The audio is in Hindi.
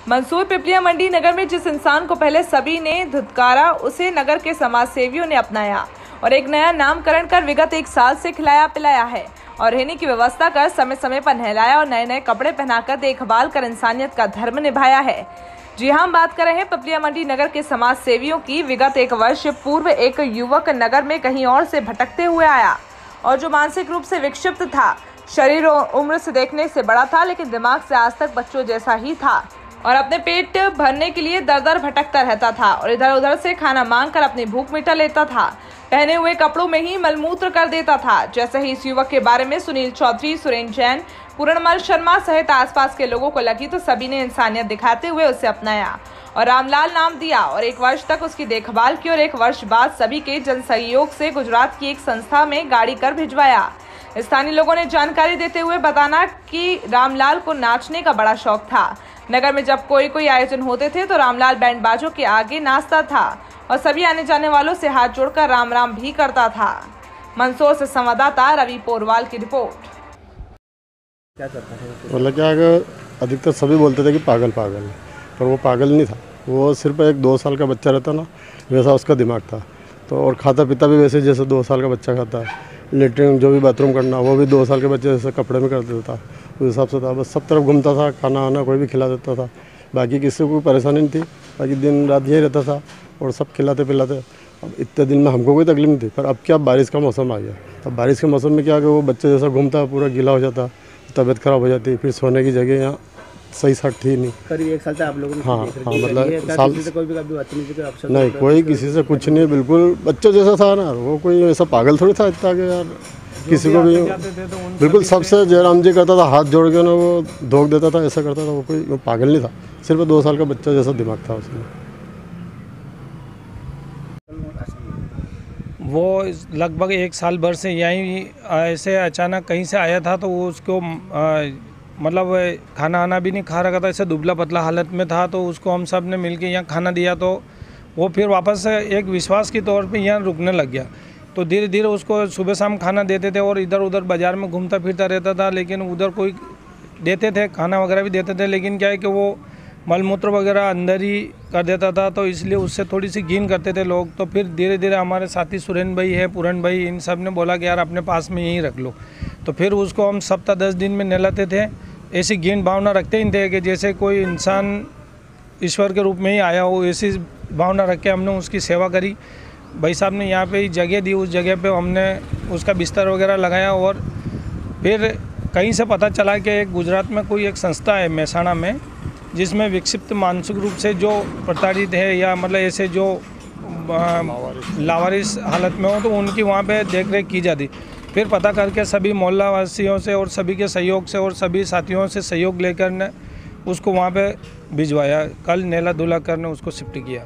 मंसूर पिपलिया मंडी नगर में जिस इंसान को पहले सभी ने धुतकारा, उसे नगर के समाज सेवियों ने अपनाया और एक नया नामकरण कर विगत 1 साल से खिलाया पिलाया है और रहने की व्यवस्था कर समय समय पर नहलाया और नए नए कपड़े पहनाकर देखभाल कर इंसानियत का धर्म निभाया है। जी हाँ, हम बात कर रहे हैं पिपलिया मंडी नगर के समाज सेवियों की। विगत 1 वर्ष पूर्व एक युवक नगर में कहीं और से भटकते हुए आया और जो मानसिक रूप से विक्षिप्त था, शरीर और उम्र से देखने से बड़ा था, लेकिन दिमाग से आज तक बच्चों जैसा ही था और अपने पेट भरने के लिए दर दर भटकता रहता था और इधर उधर से खाना मांगकर अपनी भूख मिटा लेता था। पहने हुए कपड़ों में ही मलमूत्र कर देता था। जैसे ही इस युवक के बारे में सुनील चौधरी, सुरेंद्र जैन, पूर्णमल शर्मा सहित आसपास के लोगों को लगी तो सभी ने इंसानियत दिखाते हुए उसे अपनाया और रामलाल नाम दिया और 1 वर्ष तक उसकी देखभाल की और 1 वर्ष बाद सभी के जन सहयोग से गुजरात की एक संस्था में गाड़ी कर भिजवाया। स्थानीय लोगों ने जानकारी देते हुए बताना कि रामलाल को नाचने का बड़ा शौक था। नगर में जब कोई आयोजन होते थे तो रामलाल बैंड बाजों के आगे नाचता था और सभी आने जाने वालों से हाथ जोड़कर राम राम भी करता था। मंदसौर से संवाददाता रवि पोरवाल की रिपोर्ट। क्या करता है? मतलब क्या, अधिकतर सभी बोलते थे कि पागल पागल, पर वो पागल नहीं था। वो सिर्फ 1-2 साल का बच्चा रहता ना, वैसा उसका दिमाग था। तो और खाता पीता भी वैसे जैसे 2 साल का बच्चा खाता है। लेटरिन जो भी बाथरूम करना वो भी 2 साल के बच्चे जैसे कपड़े में कर देता था, उस हिसाब से था। बस सब तरफ घूमता था, खाना वाना कोई भी खिला देता था, बाकी किसी को कोई परेशानी नहीं थी। बाकी दिन रात यही रहता था और सब खिलाते पिलाते। अब इतने दिन में हमको कोई तकलीफ नहीं थी, पर अब क्या बारिश का मौसम आ गया। अब बारिश के मौसम में क्या कि वो बच्चे जैसा घूमता, पूरा गीला हो जाता, तबीयत खराब हो जाती, फिर सोने की जगह यहाँ सही साथ थी नहीं। करीब 1 साल तक आप लोगों ने मतलब साल से कोई भी बदतमीजी का अवसर नहीं, कोई किसी से कुछ नहीं, बिल्कुल बच्चों जैसा था ना। वो कोई ऐसा पागल थोड़ी था इतना कि यार किसी को भी बिल्कुल सबसे जयराम जी करता था, हाथ जोड़ के ना वो धोख देता था, ऐसा करता था। वो कोई पागल नहीं था, सिर्फ 2 साल का बच्चा जैसा दिमाग था उसमें। वो लगभग 1 साल भर से यहीं ऐसे अचानक कहीं से आया था, तो वो उसको मतलब खाना आना भी नहीं खा रखा था, ऐसे दुबला पतला हालत में था। तो उसको हम सब ने मिलके यहाँ खाना दिया, तो वो फिर वापस एक विश्वास के तौर पे यहाँ रुकने लग गया। तो धीरे धीरे उसको सुबह शाम खाना देते थे और इधर उधर बाज़ार में घूमता फिरता रहता था, लेकिन उधर कोई देते थे, खाना वगैरह भी देते थे, लेकिन क्या है कि वो मलमूत्र वगैरह अंदर ही कर देता था, तो इसलिए उससे थोड़ी सी घिन करते थे लोग। तो फिर धीरे धीरे हमारे साथी सुरेंद्र भाई है, पूरण भाई, इन सब ने बोला कि यार अपने पास में यहीं रख लो। तो फिर उसको हम सप्ताह 10 दिन में नहलाते थे। ऐसी घिन भावना रखते ही थे कि जैसे कोई इंसान ईश्वर के रूप में ही आया हो, ऐसी भावना रख के हमने उसकी सेवा करी। भाई साहब ने यहाँ पे जगह दी, उस जगह पे हमने उसका बिस्तर वगैरह लगाया और फिर कहीं से पता चला कि एक गुजरात में कोई एक संस्था है मेहसाणा में, जिसमें विक्षिप्त मानसिक रूप से जो प्रताड़ित है या मतलब ऐसे जो लावारिस हालत में हो, तो उनकी वहाँ पे देख रेख की जाती। फिर पता करके सभी मोहल्ला वासियों से और सभी के सहयोग से और सभी साथियों से सहयोग लेकर ने उसको वहाँ पे भिजवाया। कल नेला धुला करने उसको शिफ्ट किया।